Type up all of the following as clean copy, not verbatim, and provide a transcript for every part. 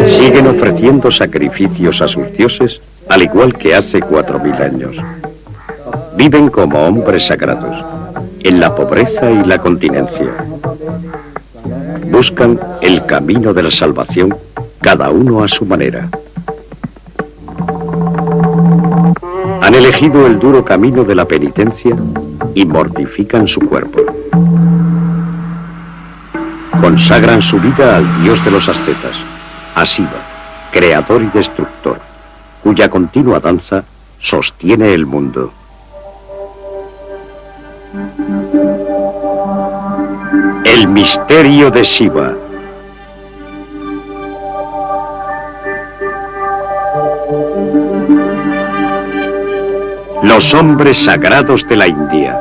Siguen ofreciendo sacrificios a sus dioses, al igual que hace 4000 años. Viven como hombres sagrados, en la pobreza y la continencia. Buscan el camino de la salvación, cada uno a su manera. Han elegido el duro camino de la penitencia y mortifican su cuerpo. Consagran su vida al dios de los ascetas, a Shiva, creador y destructor, cuya continua danza sostiene el mundo. El misterio de Shiva. Los hombres sagrados de la India.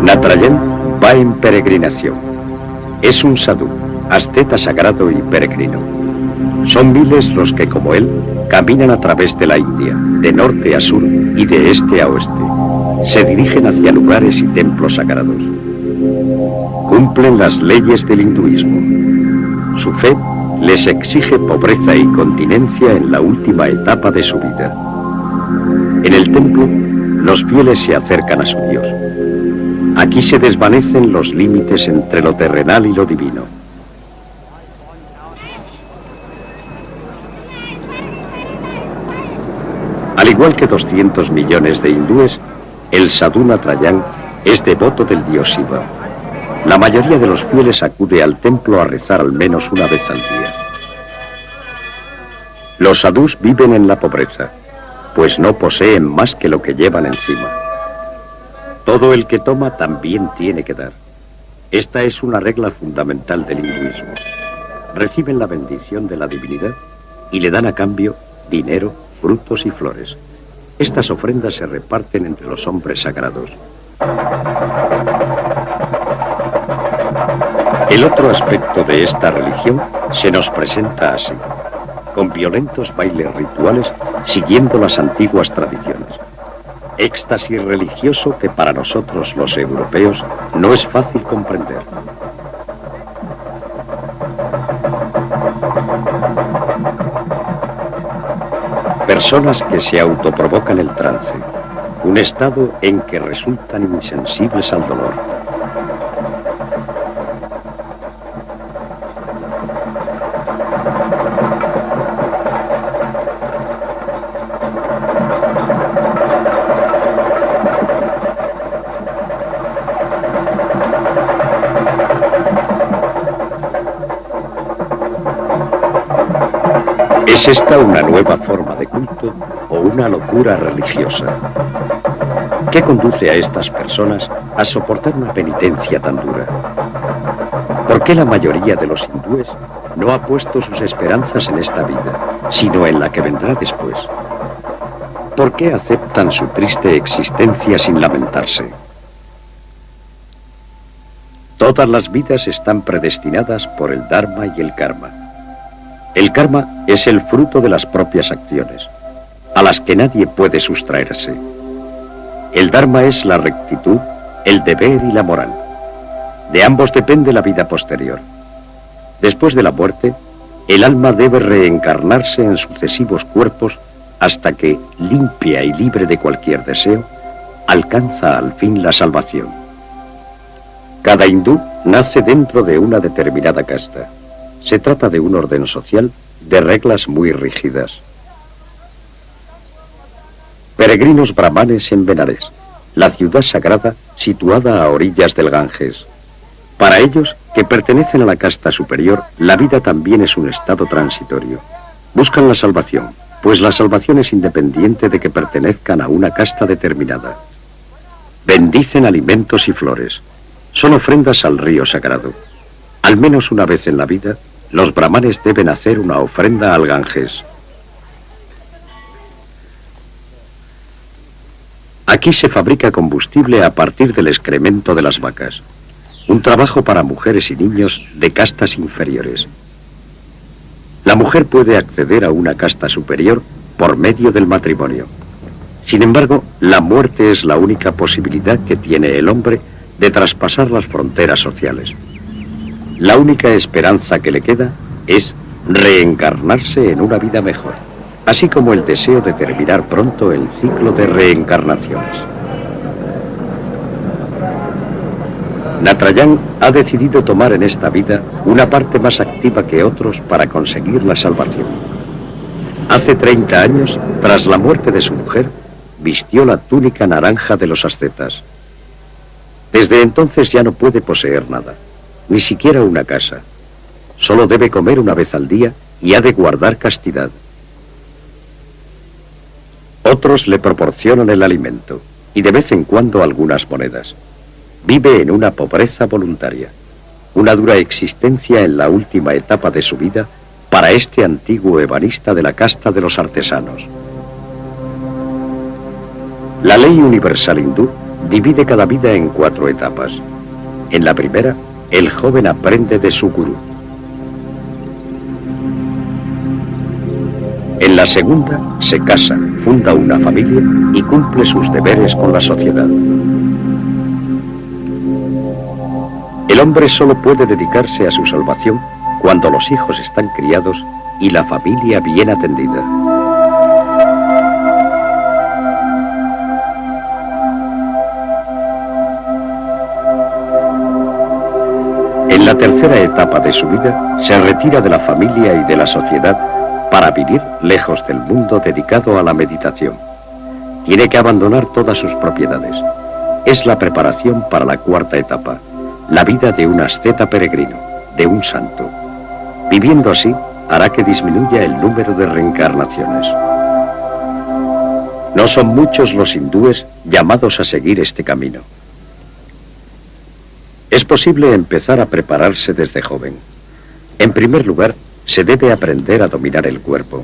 Natarajan va en peregrinación. Es un sadhu, asceta sagrado y peregrino. Son miles los que, como él, caminan a través de la India, de norte a sur y de este a oeste. Se dirigen hacia lugares y templos sagrados. Cumplen las leyes del hinduismo. Su fe les exige pobreza y continencia en la última etapa de su vida. En el templo, los fieles se acercan a su Dios. Aquí se desvanecen los límites entre lo terrenal y lo divino. Al igual que 200 millones de hindúes, el sadhu Natarajan es devoto del dios Shiva. La mayoría de los fieles acude al templo a rezar al menos una vez al día. Los sadhus viven en la pobreza, pues no poseen más que lo que llevan encima. Todo el que toma también tiene que dar. Esta es una regla fundamental del hinduismo. Reciben la bendición de la divinidad y le dan a cambio dinero, frutos y flores. Estas ofrendas se reparten entre los hombres sagrados. El otro aspecto de esta religión se nos presenta así, con violentos bailes rituales siguiendo las antiguas tradiciones. Éxtasis religioso que para nosotros los europeos no es fácil comprender. Personas que se autoprovocan el trance, un estado en que resultan insensibles al dolor. ¿Es esta una nueva forma de culto o una locura religiosa? ¿Qué conduce a estas personas a soportar una penitencia tan dura? ¿Por qué la mayoría de los hindúes no ha puesto sus esperanzas en esta vida, sino en la que vendrá después? ¿Por qué aceptan su triste existencia sin lamentarse? Todas las vidas están predestinadas por el Dharma y el Karma. El karma es el fruto de las propias acciones, a las que nadie puede sustraerse. El dharma es la rectitud, el deber y la moral. De ambos depende la vida posterior. Después de la muerte, el alma debe reencarnarse en sucesivos cuerpos hasta que, limpia y libre de cualquier deseo, alcanza al fin la salvación. Cada hindú nace dentro de una determinada casta. Se trata de un orden social de reglas muy rígidas. Peregrinos brahmanes en Benares, la ciudad sagrada situada a orillas del Ganges. Para ellos, que pertenecen a la casta superior, la vida también es un estado transitorio. Buscan la salvación, pues la salvación es independiente de que pertenezcan a una casta determinada. Bendicen alimentos y flores. Son ofrendas al río sagrado. Al menos una vez en la vida, los brahmanes deben hacer una ofrenda al Ganges. Aquí se fabrica combustible a partir del excremento de las vacas. Un trabajo para mujeres y niños de castas inferiores. La mujer puede acceder a una casta superior por medio del matrimonio. Sin embargo, la muerte es la única posibilidad que tiene el hombre de traspasar las fronteras sociales. La única esperanza que le queda es reencarnarse en una vida mejor, así como el deseo de terminar pronto el ciclo de reencarnaciones. Natrayan ha decidido tomar en esta vida una parte más activa que otros para conseguir la salvación. Hace 30 años, tras la muerte de su mujer, vistió la túnica naranja de los ascetas. Desde entonces ya no puede poseer nada, ni siquiera una casa. Solo debe comer una vez al día y ha de guardar castidad. Otros le proporcionan el alimento y de vez en cuando algunas monedas. Vive en una pobreza voluntaria, una dura existencia en la última etapa de su vida para este antiguo ebanista de la casta de los artesanos. La ley universal hindú divide cada vida en 4 etapas. En la primera, el joven aprende de su gurú. En la segunda, se casa, funda una familia y cumple sus deberes con la sociedad. El hombre solo puede dedicarse a su salvación cuando los hijos están criados y la familia bien atendida. En la tercera etapa de su vida, se retira de la familia y de la sociedad para vivir lejos del mundo dedicado a la meditación. Tiene que abandonar todas sus propiedades. Es la preparación para la cuarta etapa, la vida de un asceta peregrino, de un santo. Viviendo así, hará que disminuya el número de reencarnaciones. No son muchos los hindúes llamados a seguir este camino. Es posible empezar a prepararse desde joven. En primer lugar, se debe aprender a dominar el cuerpo.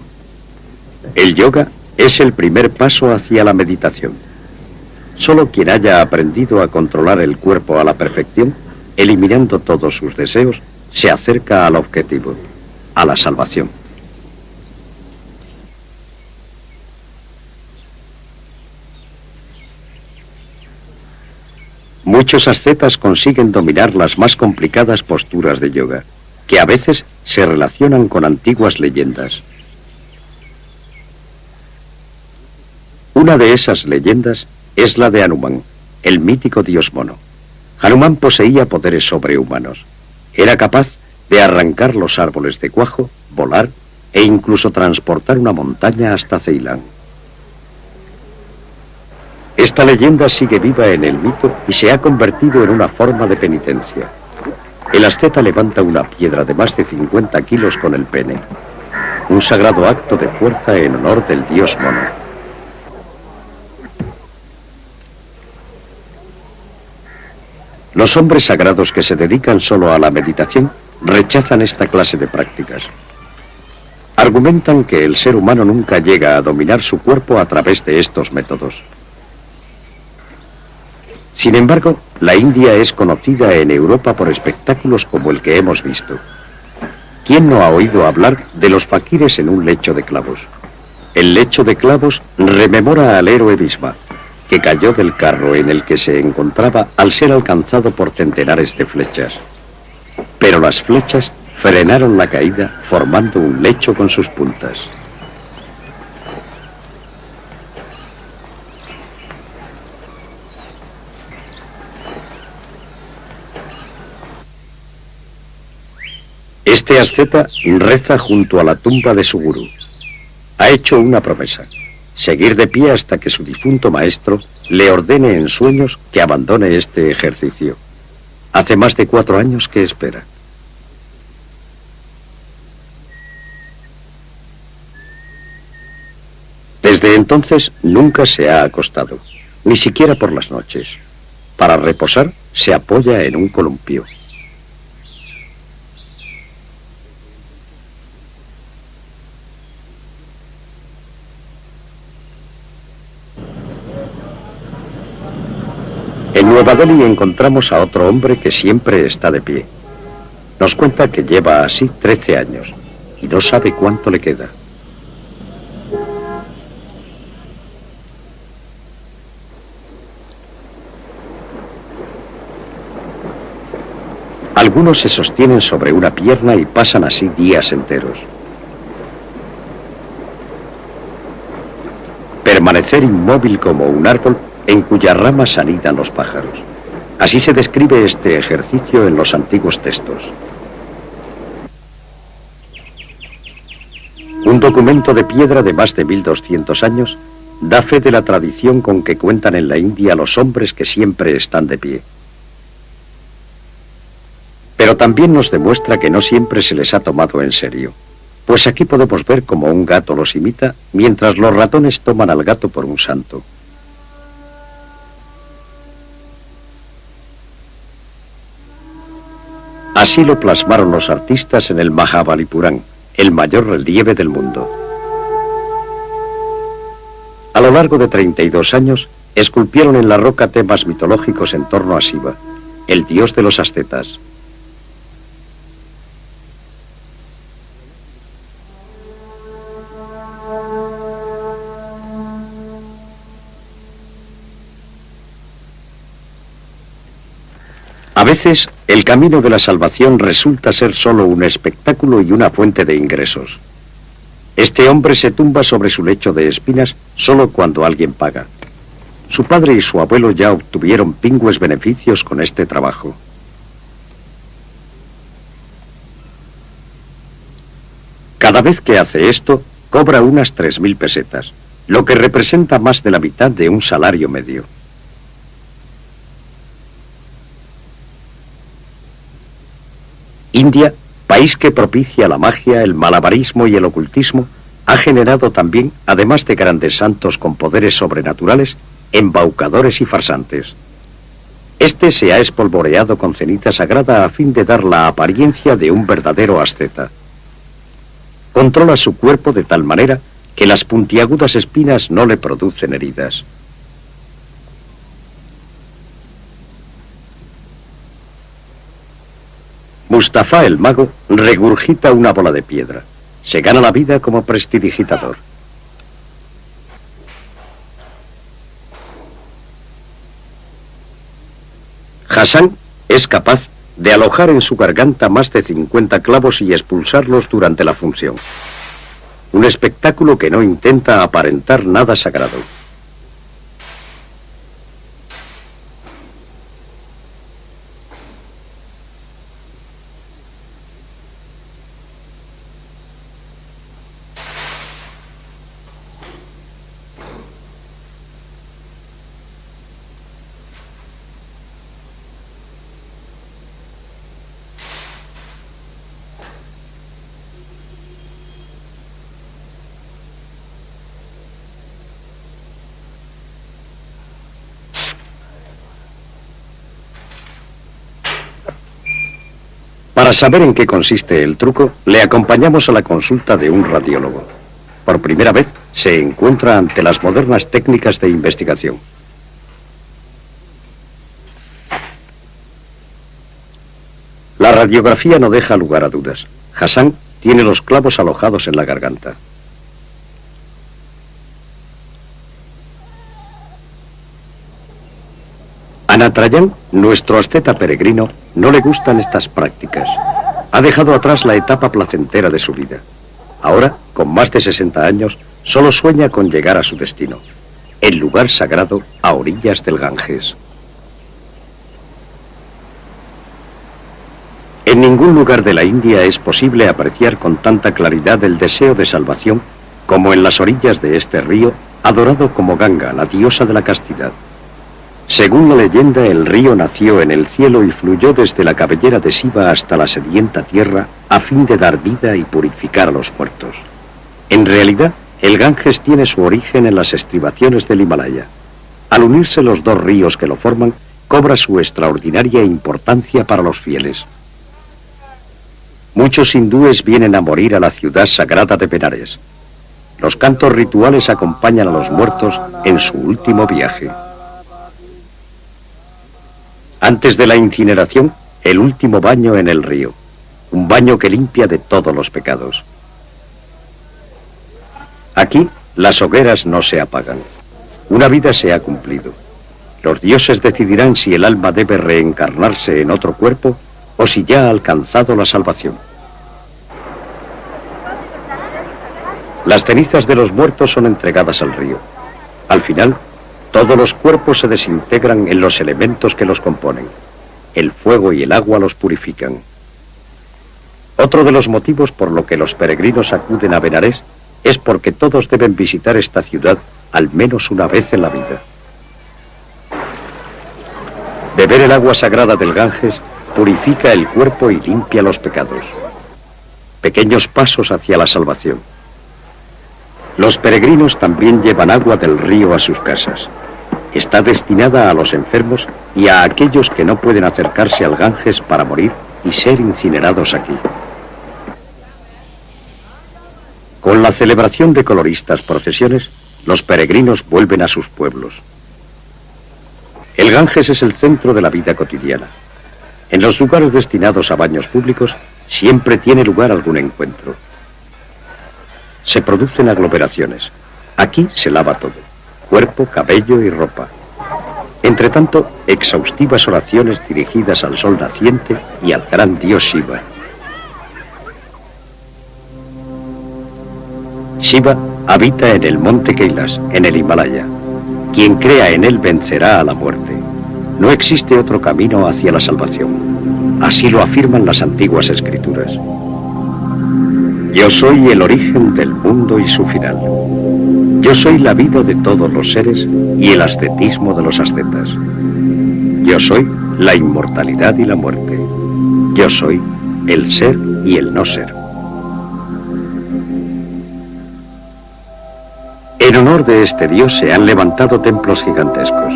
El yoga es el primer paso hacia la meditación. Solo quien haya aprendido a controlar el cuerpo a la perfección, eliminando todos sus deseos, se acerca al objetivo, a la salvación. Muchos ascetas consiguen dominar las más complicadas posturas de yoga, que a veces se relacionan con antiguas leyendas. Una de esas leyendas es la de Hanuman, el mítico dios mono. Hanuman poseía poderes sobrehumanos. Era capaz de arrancar los árboles de cuajo, volar e incluso transportar una montaña hasta Ceilán. Esta leyenda sigue viva en el mito y se ha convertido en una forma de penitencia. El asceta levanta una piedra de más de 50 kilos con el pene, un sagrado acto de fuerza en honor del dios mono. Los hombres sagrados que se dedican solo a la meditación rechazan esta clase de prácticas. Argumentan que el ser humano nunca llega a dominar su cuerpo a través de estos métodos. Sin embargo, la India es conocida en Europa por espectáculos como el que hemos visto. ¿Quién no ha oído hablar de los faquires en un lecho de clavos? El lecho de clavos rememora al héroe Bhisma, que cayó del carro en el que se encontraba al ser alcanzado por centenares de flechas. Pero las flechas frenaron la caída formando un lecho con sus puntas. Este asceta reza junto a la tumba de su gurú. Ha hecho una promesa: seguir de pie hasta que su difunto maestro le ordene en sueños que abandone este ejercicio. Hace más de 4 años que espera. Desde entonces nunca se ha acostado, ni siquiera por las noches. Para reposar se apoya en un columpio. En Nueva Delhi encontramos a otro hombre que siempre está de pie. Nos cuenta que lleva así 13 años. y no sabe cuánto le queda. Algunos se sostienen sobre una pierna y pasan así días enteros. Permanecer inmóvil como un árbol en cuyas ramas anidan los pájaros. Así se describe este ejercicio en los antiguos textos. Un documento de piedra de más de 1200 años da fe de la tradición con que cuentan en la India los hombres que siempre están de pie. Pero también nos demuestra que no siempre se les ha tomado en serio, pues aquí podemos ver cómo un gato los imita, mientras los ratones toman al gato por un santo. Así lo plasmaron los artistas en el Mahabalipuram, el mayor relieve del mundo. A lo largo de 32 años, esculpieron en la roca temas mitológicos en torno a Shiva, el dios de los ascetas. A veces, el camino de la salvación resulta ser solo un espectáculo y una fuente de ingresos. Este hombre se tumba sobre su lecho de espinas solo cuando alguien paga. Su padre y su abuelo ya obtuvieron pingües beneficios con este trabajo. Cada vez que hace esto, cobra unas 3000 pesetas, lo que representa más de la mitad de un salario medio. India, país que propicia la magia, el malabarismo y el ocultismo, ha generado también, además de grandes santos con poderes sobrenaturales, embaucadores y farsantes. Este se ha espolvoreado con ceniza sagrada a fin de dar la apariencia de un verdadero asceta. Controla su cuerpo de tal manera que las puntiagudas espinas no le producen heridas. Mustafa el mago regurgita una bola de piedra. Se gana la vida como prestidigitador. Hassan es capaz de alojar en su garganta más de 50 clavos y expulsarlos durante la función. Un espectáculo que no intenta aparentar nada sagrado. Para saber en qué consiste el truco, le acompañamos a la consulta de un radiólogo. Por primera vez, se encuentra ante las modernas técnicas de investigación. La radiografía no deja lugar a dudas. Hassan tiene los clavos alojados en la garganta. A Natarajan, nuestro asceta peregrino, no le gustan estas prácticas. Ha dejado atrás la etapa placentera de su vida. Ahora, con más de 60 años, solo sueña con llegar a su destino, el lugar sagrado a orillas del Ganges. En ningún lugar de la India es posible apreciar con tanta claridad el deseo de salvación como en las orillas de este río, adorado como Ganga, la diosa de la castidad. Según la leyenda, el río nació en el cielo y fluyó desde la cabellera de Shiva hasta la sedienta tierra a fin de dar vida y purificar a los muertos. En realidad, el Ganges tiene su origen en las estribaciones del Himalaya. Al unirse los dos ríos que lo forman, cobra su extraordinaria importancia para los fieles. Muchos hindúes vienen a morir a la ciudad sagrada de Benares. Los cantos rituales acompañan a los muertos en su último viaje. Antes de la incineración, el último baño en el río. Un baño que limpia de todos los pecados. Aquí las hogueras no se apagan. Una vida se ha cumplido. Los dioses decidirán si el alma debe reencarnarse en otro cuerpo o si ya ha alcanzado la salvación. Las cenizas de los muertos son entregadas al río. Al final, todos los cuerpos se desintegran en los elementos que los componen. El fuego y el agua los purifican. Otro de los motivos por lo que los peregrinos acuden a Benarés es porque todos deben visitar esta ciudad al menos una vez en la vida. Beber el agua sagrada del Ganges purifica el cuerpo y limpia los pecados. Pequeños pasos hacia la salvación. Los peregrinos también llevan agua del río a sus casas. Está destinada a los enfermos y a aquellos que no pueden acercarse al Ganges para morir y ser incinerados aquí. Con la celebración de coloristas procesiones, los peregrinos vuelven a sus pueblos. El Ganges es el centro de la vida cotidiana. En los lugares destinados a baños públicos siempre tiene lugar algún encuentro. Se producen aglomeraciones. Aquí se lava todo: cuerpo, cabello y ropa. Entre tanto, exhaustivas oraciones dirigidas al sol naciente y al gran dios Shiva. Shiva habita en el monte Kailas, en el Himalaya. Quien crea en él vencerá a la muerte. No existe otro camino hacia la salvación. Así lo afirman las antiguas escrituras. Yo soy el origen del mundo y su final. Yo soy la vida de todos los seres y el ascetismo de los ascetas. Yo soy la inmortalidad y la muerte. Yo soy el ser y el no ser. En honor de este dios se han levantado templos gigantescos.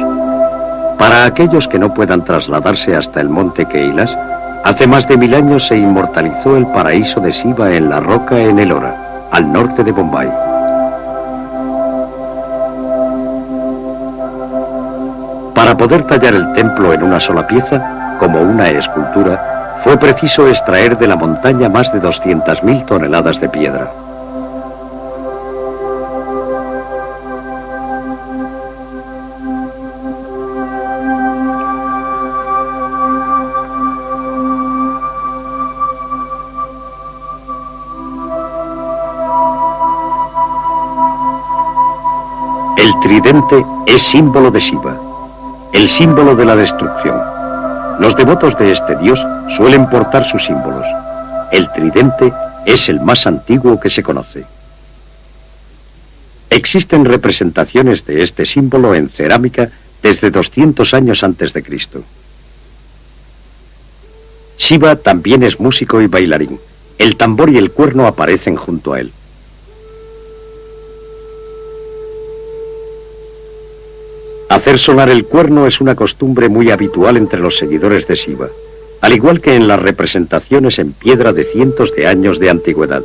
Para aquellos que no puedan trasladarse hasta el monte Kailas, hace más de 1000 años se inmortalizó el paraíso de Shiva en la roca en Ellora, al norte de Bombay. Para poder tallar el templo en una sola pieza, como una escultura, fue preciso extraer de la montaña más de 200.000 toneladas de piedra. El tridente es símbolo de Shiva, el símbolo de la destrucción. Los devotos de este dios suelen portar sus símbolos. El tridente es el más antiguo que se conoce. Existen representaciones de este símbolo en cerámica desde 200 años antes de Cristo. Shiva también es músico y bailarín. El tambor y el cuerno aparecen junto a él. Hacer sonar el cuerno es una costumbre muy habitual entre los seguidores de Shiva, al igual que en las representaciones en piedra de cientos de años de antigüedad.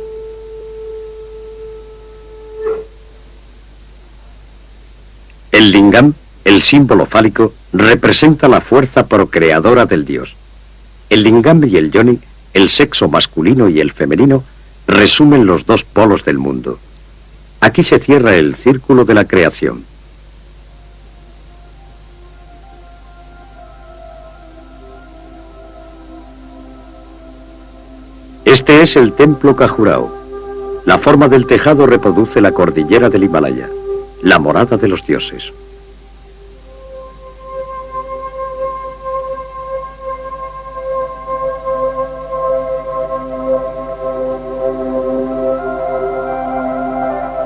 El lingam, el símbolo fálico, representa la fuerza procreadora del dios. El lingam y el yoni, el sexo masculino y el femenino, resumen los dos polos del mundo. Aquí se cierra el círculo de la creación. Este es el templo Khajuraho. La forma del tejado reproduce la cordillera del Himalaya, la morada de los dioses.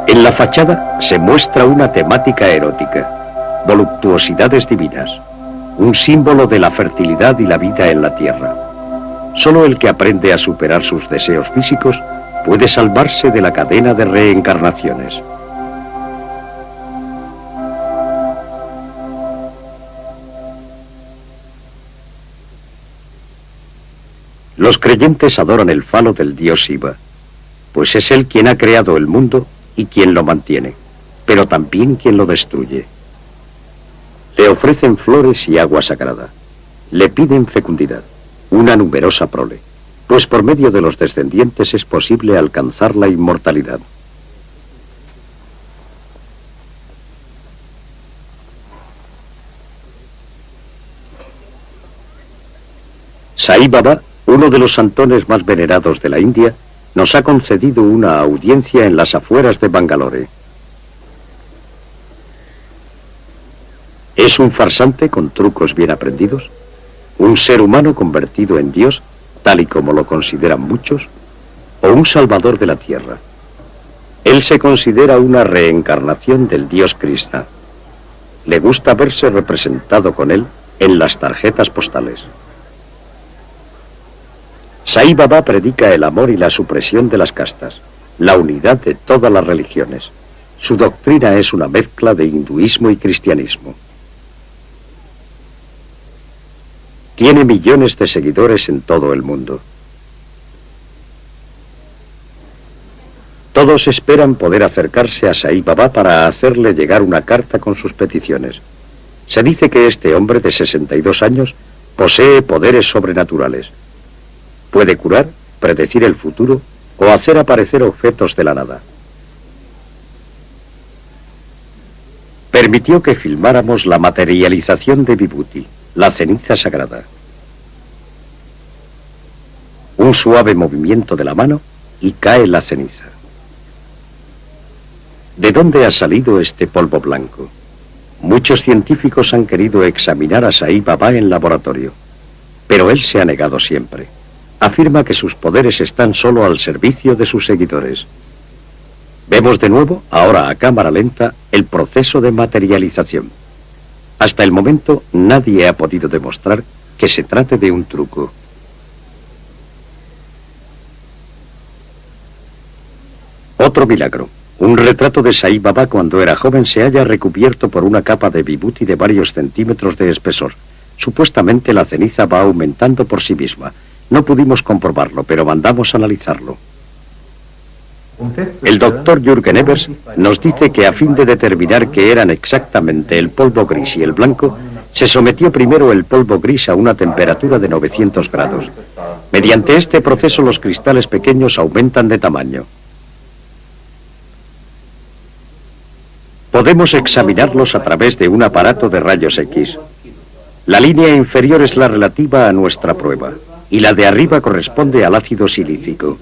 En la fachada se muestra una temática erótica, voluptuosidades divinas, un símbolo de la fertilidad y la vida en la tierra. Solo el que aprende a superar sus deseos físicos puede salvarse de la cadena de reencarnaciones. Los creyentes adoran el falo del dios Shiva, pues es él quien ha creado el mundo y quien lo mantiene, pero también quien lo destruye. Le ofrecen flores y agua sagrada, le piden fecundidad, una numerosa prole, pues por medio de los descendientes es posible alcanzar la inmortalidad. Sai Baba, uno de los santones más venerados de la India, nos ha concedido una audiencia en las afueras de Bangalore. ¿Es un farsante con trucos bien aprendidos? ¿Un ser humano convertido en Dios, tal y como lo consideran muchos? ¿O un salvador de la tierra? Él se considera una reencarnación del dios Krishna. Le gusta verse representado con él en las tarjetas postales. Sai Baba predica el amor y la supresión de las castas, la unidad de todas las religiones. Su doctrina es una mezcla de hinduismo y cristianismo. Tiene millones de seguidores en todo el mundo. Todos esperan poder acercarse a Sai Baba para hacerle llegar una carta con sus peticiones. Se dice que este hombre de 62 años posee poderes sobrenaturales. Puede curar, predecir el futuro o hacer aparecer objetos de la nada. Permitió que filmáramos la materialización de Vibhuti, la ceniza sagrada. Un suave movimiento de la mano y cae la ceniza. ¿De dónde ha salido este polvo blanco? Muchos científicos han querido examinar a Sai Baba en laboratorio, pero él se ha negado siempre. Afirma que sus poderes están solo al servicio de sus seguidores. Vemos de nuevo, ahora a cámara lenta, el proceso de materialización. Hasta el momento nadie ha podido demostrar que se trate de un truco. Otro milagro. Un retrato de Sai Baba cuando era joven se halla recubierto por una capa de Vibhuti de varios centímetros de espesor. Supuestamente la ceniza va aumentando por sí misma. No pudimos comprobarlo, pero mandamos analizarlo. El doctor Jürgen Evers nos dice que a fin de determinar qué eran exactamente el polvo gris y el blanco, se sometió primero el polvo gris a una temperatura de 900 grados. Mediante este proceso los cristales pequeños aumentan de tamaño. Podemos examinarlos a través de un aparato de rayos X. La línea inferior es la relativa a nuestra prueba y la de arriba corresponde al ácido silícico.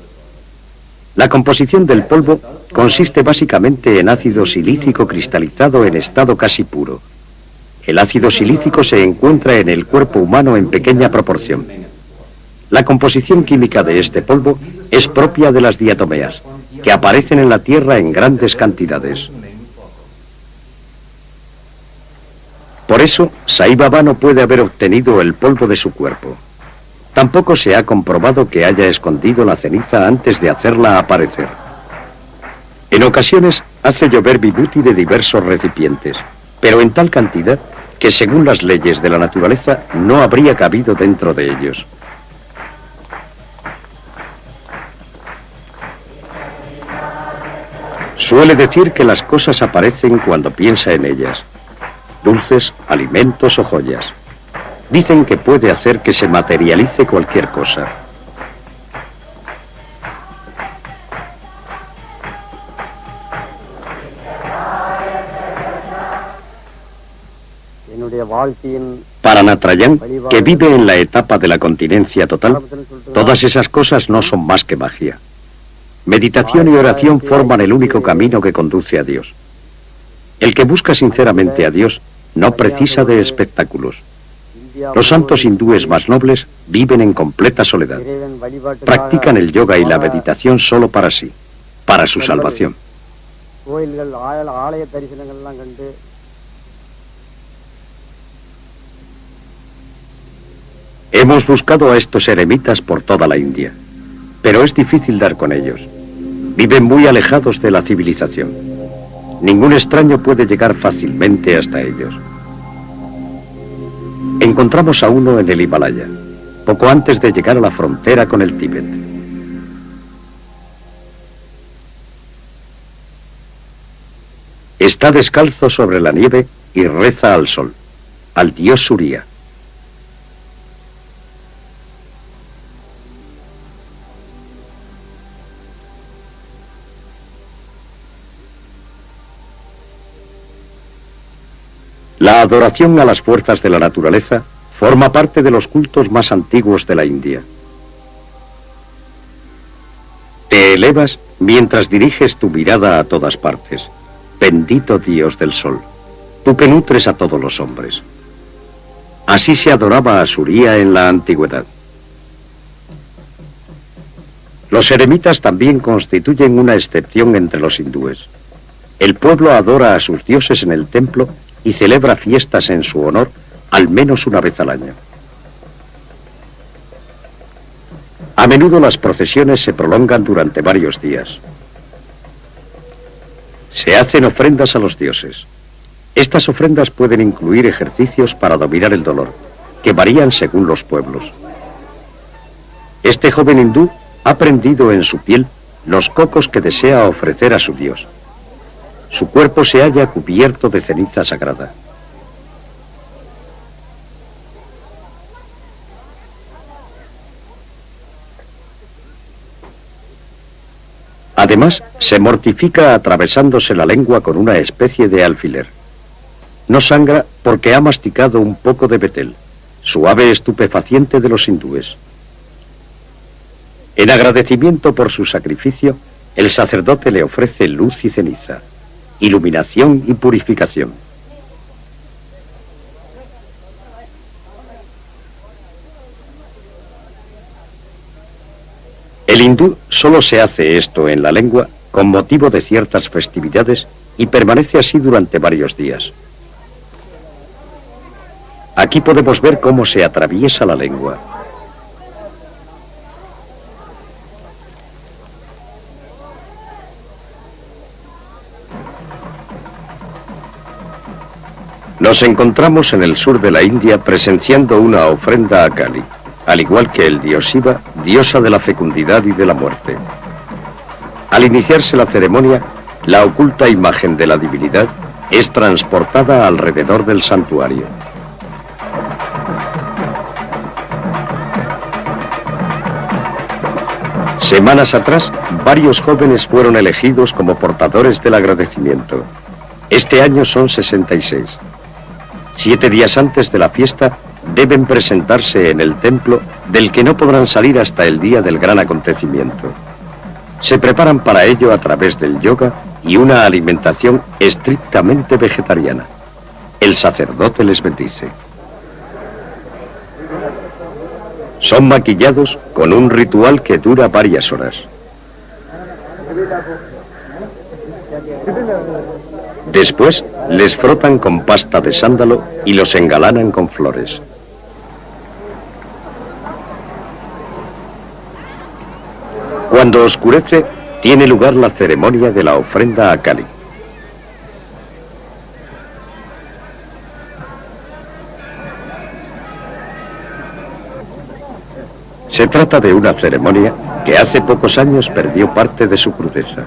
La composición del polvo consiste básicamente en ácido silícico cristalizado en estado casi puro. El ácido silícico se encuentra en el cuerpo humano en pequeña proporción. La composición química de este polvo es propia de las diatomeas, que aparecen en la Tierra en grandes cantidades. Por eso, Sai Baba no puede haber obtenido el polvo de su cuerpo. Tampoco se ha comprobado que haya escondido la ceniza antes de hacerla aparecer. En ocasiones hace llover Vibhuti de diversos recipientes, pero en tal cantidad que según las leyes de la naturaleza no habría cabido dentro de ellos. Suele decir que las cosas aparecen cuando piensa en ellas. Dulces, alimentos o joyas. Dicen que puede hacer que se materialice cualquier cosa. Para Natarajan, que vive en la etapa de la continencia total, todas esas cosas no son más que magia. Meditación y oración forman el único camino que conduce a Dios. El que busca sinceramente a Dios no precisa de espectáculos. Los santos hindúes más nobles viven en completa soledad. Practican el yoga y la meditación solo para sí, para su salvación. Hemos buscado a estos eremitas por toda la India, pero es difícil dar con ellos. Viven muy alejados de la civilización. Ningún extraño puede llegar fácilmente hasta ellos. Encontramos a uno en el Himalaya, poco antes de llegar a la frontera con el Tíbet. Está descalzo sobre la nieve y reza al sol, al dios Surya. La adoración a las fuerzas de la naturaleza Forma parte de los cultos más antiguos de la India. Te elevas mientras diriges tu mirada a todas partes. Bendito Dios del sol, tú que nutres a todos los hombres. Así se adoraba a Surya en la antigüedad. Los eremitas también constituyen una excepción entre los hindúes. El pueblo adora a sus dioses en el templo y celebra fiestas en su honor al menos una vez al año. A menudo las procesiones se prolongan durante varios días. Se hacen ofrendas a los dioses. Estas ofrendas pueden incluir ejercicios para dominar el dolor, que varían según los pueblos. Este joven hindú ha prendido en su piel los cocos que desea ofrecer a su dios. Su cuerpo se halla cubierto de ceniza sagrada. Además, se mortifica atravesándose la lengua con una especie de alfiler. No sangra porque ha masticado un poco de betel, suave estupefaciente de los hindúes. En agradecimiento por su sacrificio, el sacerdote le ofrece luz y ceniza, iluminación y purificación. El hindú solo se hace esto en la lengua con motivo de ciertas festividades y permanece así durante varios días. Aquí podemos ver cómo se atraviesa la lengua. Nos encontramos en el sur de la India presenciando una ofrenda a Kali, al igual que el dios Shiva, diosa de la fecundidad y de la muerte. Al iniciarse la ceremonia, la oculta imagen de la divinidad es transportada alrededor del santuario. Semanas atrás, varios jóvenes fueron elegidos como portadores del agradecimiento. Este año son 66. 7 días antes de la fiesta, deben presentarse en el templo, del que no podrán salir hasta el día del gran acontecimiento. Se preparan para ello a través del yoga y una alimentación estrictamente vegetariana. El sacerdote les bendice. Son maquillados con un ritual que dura varias horas. Después, les frotan con pasta de sándalo y los engalanan con flores. Cuando oscurece, tiene lugar la ceremonia de la ofrenda a Kali. Se trata de una ceremonia que hace pocos años perdió parte de su crudeza.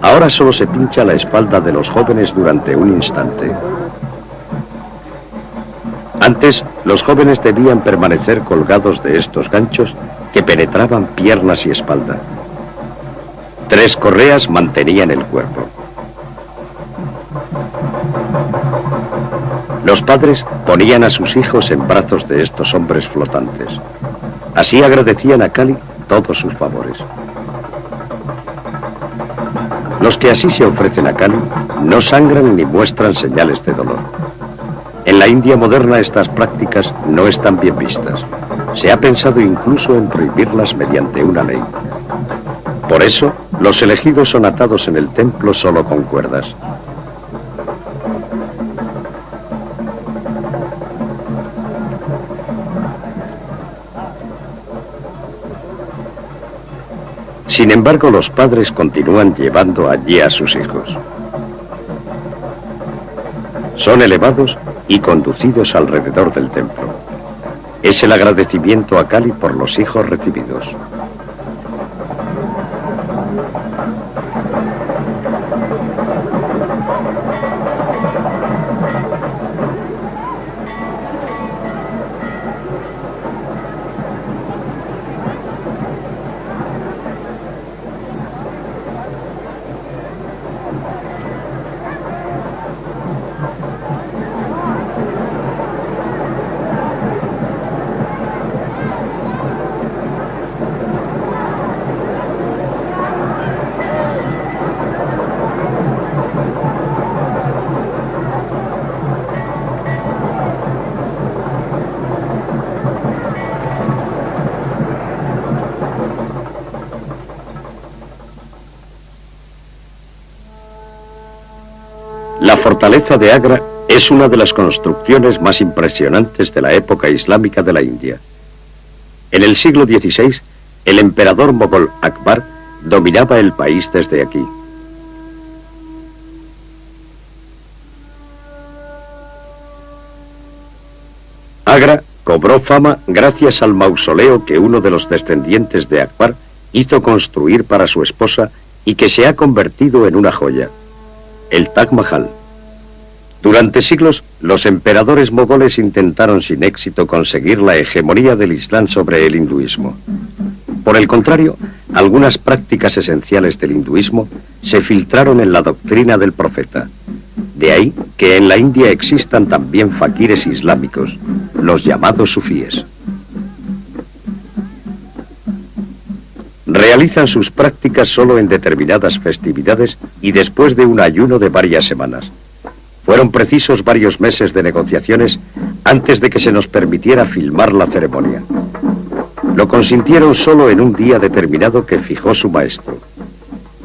Ahora solo se pincha la espalda de los jóvenes durante un instante. Antes, los jóvenes debían permanecer colgados de estos ganchos que penetraban piernas y espalda. 3 correas mantenían el cuerpo. Los padres ponían a sus hijos en brazos de estos hombres flotantes. Así agradecían a Kali todos sus favores. Los que así se ofrecen a Kali no sangran ni muestran señales de dolor. En la India moderna estas prácticas no están bien vistas. Se ha pensado incluso en prohibirlas mediante una ley. Por eso, los elegidos son atados en el templo solo con cuerdas. Sin embargo, los padres continúan llevando allí a sus hijos. Son elevados y conducidos alrededor del templo. Es el agradecimiento a Kali por los hijos recibidos. La fortaleza de Agra es una de las construcciones más impresionantes de la época islámica de la India. En el siglo XVI, el emperador mogol Akbar dominaba el país desde aquí. Agra cobró fama gracias al mausoleo que uno de los descendientes de Akbar hizo construir para su esposa y que se ha convertido en una joya, el Taj Mahal. Durante siglos, los emperadores mogoles intentaron sin éxito conseguir la hegemonía del Islam sobre el hinduismo. Por el contrario, algunas prácticas esenciales del hinduismo se filtraron en la doctrina del profeta. De ahí que en la India existan también faquires islámicos, los llamados sufíes. Realizan sus prácticas solo en determinadas festividades y después de un ayuno de varias semanas. Fueron precisos varios meses de negociaciones antes de que se nos permitiera filmar la ceremonia. Lo consintieron solo en un día determinado que fijó su maestro.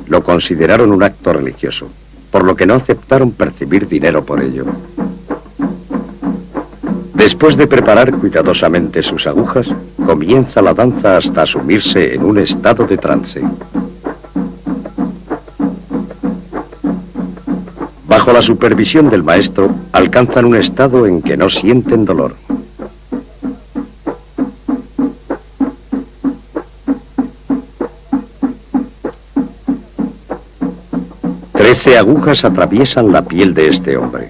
Lo consideraron un acto religioso, por lo que no aceptaron percibir dinero por ello. Después de preparar cuidadosamente sus agujas, comienza la danza hasta sumirse en un estado de trance. Bajo la supervisión del maestro, alcanzan un estado en que no sienten dolor. Trece agujas atraviesan la piel de este hombre.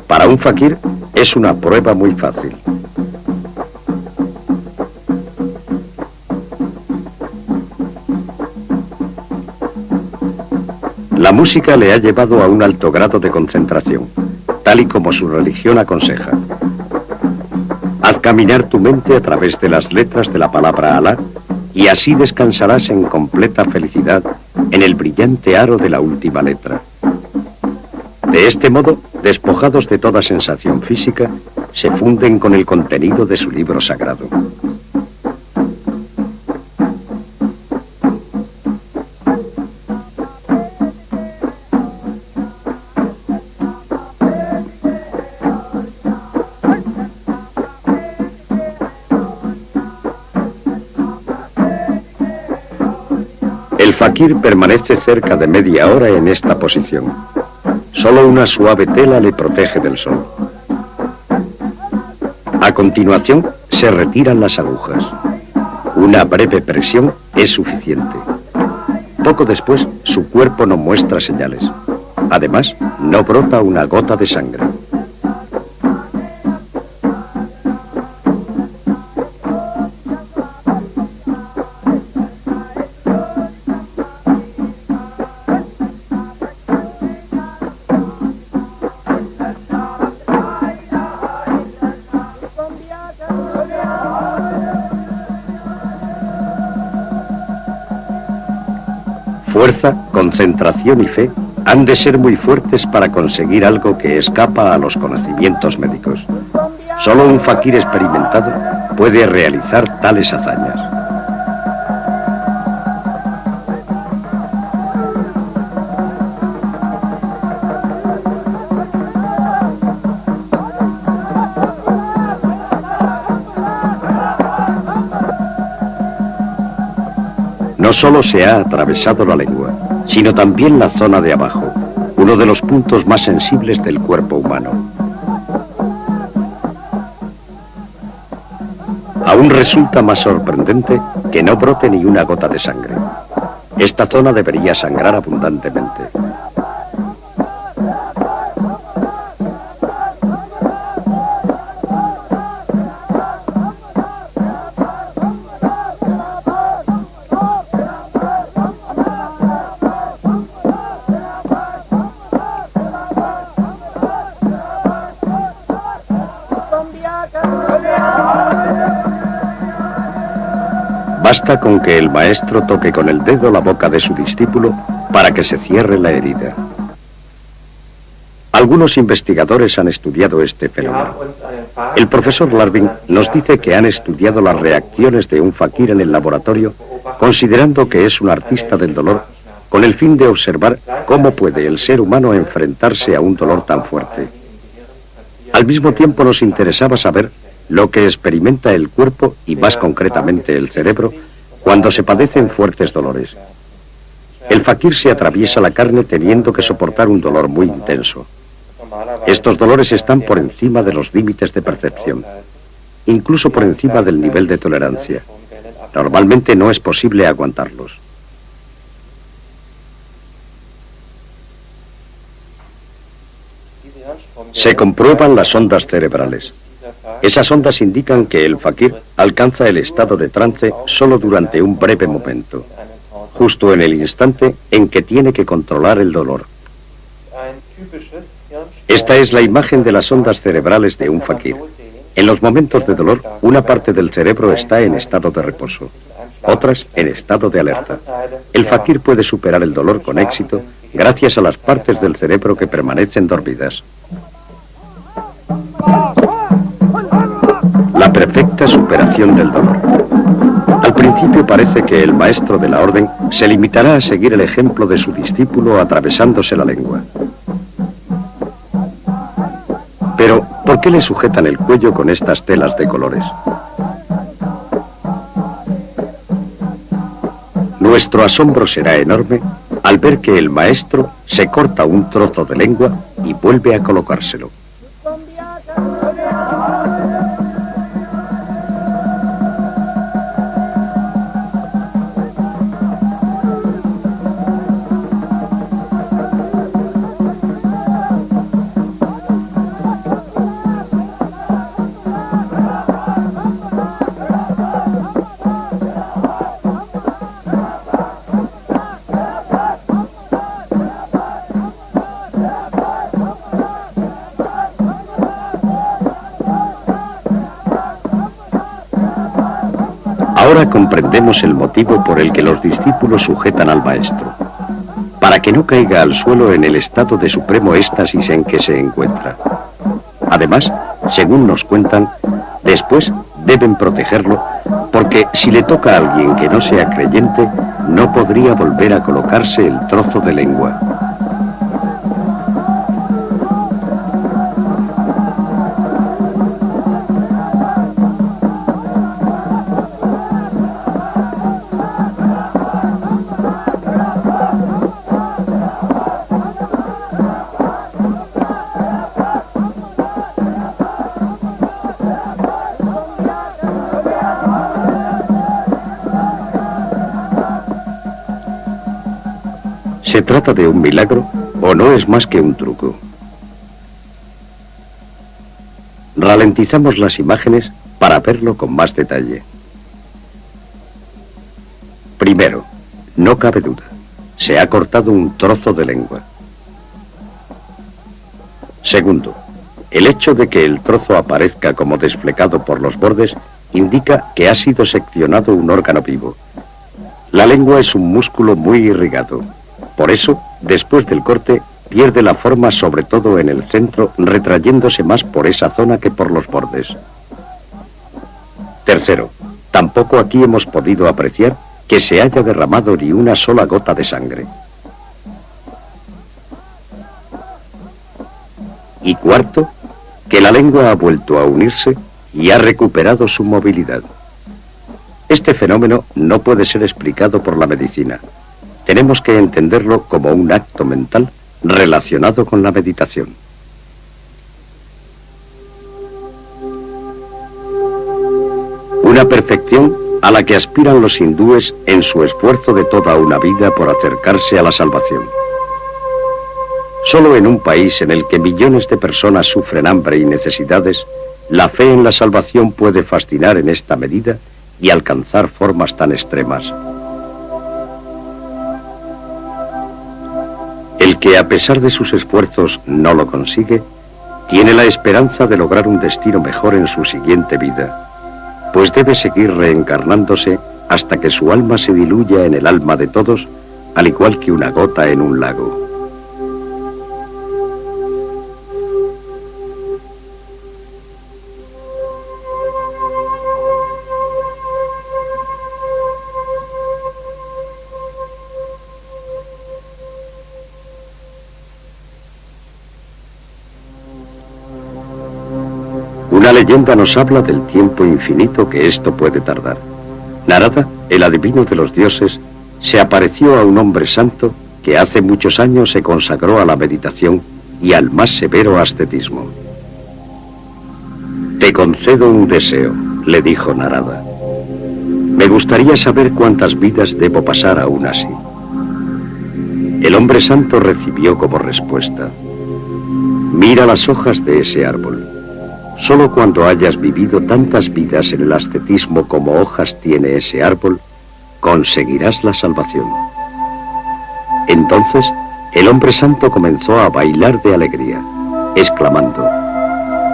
Para un fakir es una prueba muy fácil. La música le ha llevado a un alto grado de concentración, tal y como su religión aconseja. Haz caminar tu mente a través de las letras de la palabra Alá y así descansarás en completa felicidad en el brillante aro de la última letra. De este modo, despojados de toda sensación física, se funden con el contenido de su libro sagrado. El fakir permanece cerca de media hora en esta posición. Solo una suave tela le protege del sol. A continuación, se retiran las agujas. Una breve presión es suficiente. Poco después, su cuerpo no muestra señales. Además, no brota una gota de sangre. Fuerza, concentración y fe han de ser muy fuertes para conseguir algo que escapa a los conocimientos médicos. Solo un fakir experimentado puede realizar tales hazañas. No solo se ha atravesado la lengua, sino también la zona de abajo, uno de los puntos más sensibles del cuerpo humano. Aún resulta más sorprendente que no brote ni una gota de sangre. Esta zona debería sangrar abundantemente. Basta con que el maestro toque con el dedo la boca de su discípulo para que se cierre la herida. Algunos investigadores han estudiado este fenómeno. El profesor Larvin nos dice que han estudiado las reacciones de un fakir en el laboratorio, considerando que es un artista del dolor con el fin de observar cómo puede el ser humano enfrentarse a un dolor tan fuerte. Al mismo tiempo nos interesaba saber lo que experimenta el cuerpo y más concretamente el cerebro cuando se padecen fuertes dolores. El fakir se atraviesa la carne teniendo que soportar un dolor muy intenso. Estos dolores están por encima de los límites de percepción, incluso por encima del nivel de tolerancia. Normalmente no es posible aguantarlos. Se comprueban las ondas cerebrales. Esas ondas indican que el fakir alcanza el estado de trance solo durante un breve momento, justo en el instante en que tiene que controlar el dolor. Esta es la imagen de las ondas cerebrales de un fakir. En los momentos de dolor, una parte del cerebro está en estado de reposo, otras en estado de alerta. El fakir puede superar el dolor con éxito gracias a las partes del cerebro que permanecen dormidas. La perfecta superación del dolor. Al principio parece que el maestro de la orden se limitará a seguir el ejemplo de su discípulo atravesándose la lengua. Pero, ¿por qué le sujetan el cuello con estas telas de colores? Nuestro asombro será enorme al ver que el maestro se corta un trozo de lengua y vuelve a colocárselo. Ahora comprendemos el motivo por el que los discípulos sujetan al maestro, para que no caiga al suelo en el estado de supremo éxtasis en que se encuentra. Además, según nos cuentan, después deben protegerlo, porque si le toca a alguien que no sea creyente, no podría volver a colocarse el trozo de lengua. ¿Se trata de un milagro o no es más que un truco? Ralentizamos las imágenes para verlo con más detalle. Primero, no cabe duda, se ha cortado un trozo de lengua. Segundo, el hecho de que el trozo aparezca como desflecado por los bordes indica que ha sido seccionado un órgano vivo. La lengua es un músculo muy irrigado. Por eso, después del corte, pierde la forma sobre todo en el centro, retrayéndose más por esa zona que por los bordes. Tercero, tampoco aquí hemos podido apreciar que se haya derramado ni una sola gota de sangre. Y cuarto, que la lengua ha vuelto a unirse y ha recuperado su movilidad. Este fenómeno no puede ser explicado por la medicina. Tenemos que entenderlo como un acto mental relacionado con la meditación. Una perfección a la que aspiran los hindúes en su esfuerzo de toda una vida por acercarse a la salvación. Solo en un país en el que millones de personas sufren hambre y necesidades, la fe en la salvación puede fascinar en esta medida y alcanzar formas tan extremas. El que a pesar de sus esfuerzos no lo consigue, tiene la esperanza de lograr un destino mejor en su siguiente vida, pues debe seguir reencarnándose hasta que su alma se diluya en el alma de todos, al igual que una gota en un lago. Una leyenda nos habla del tiempo infinito que esto puede tardar. Narada, el adivino de los dioses, se apareció a un hombre santo que hace muchos años se consagró a la meditación y al más severo ascetismo. Te concedo un deseo, le dijo Narada. Me gustaría saber cuántas vidas debo pasar aún así. El hombre santo recibió como respuesta: mira las hojas de ese árbol. Solo cuando hayas vivido tantas vidas en el ascetismo como hojas tiene ese árbol, conseguirás la salvación. Entonces, el hombre santo comenzó a bailar de alegría, exclamando: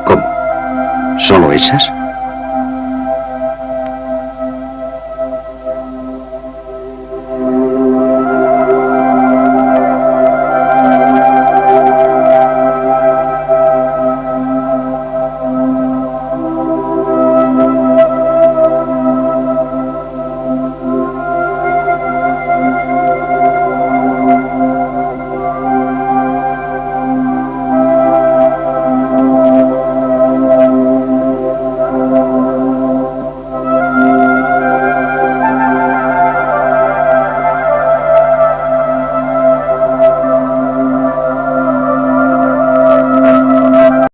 ¿Cómo? ¿Solo esas?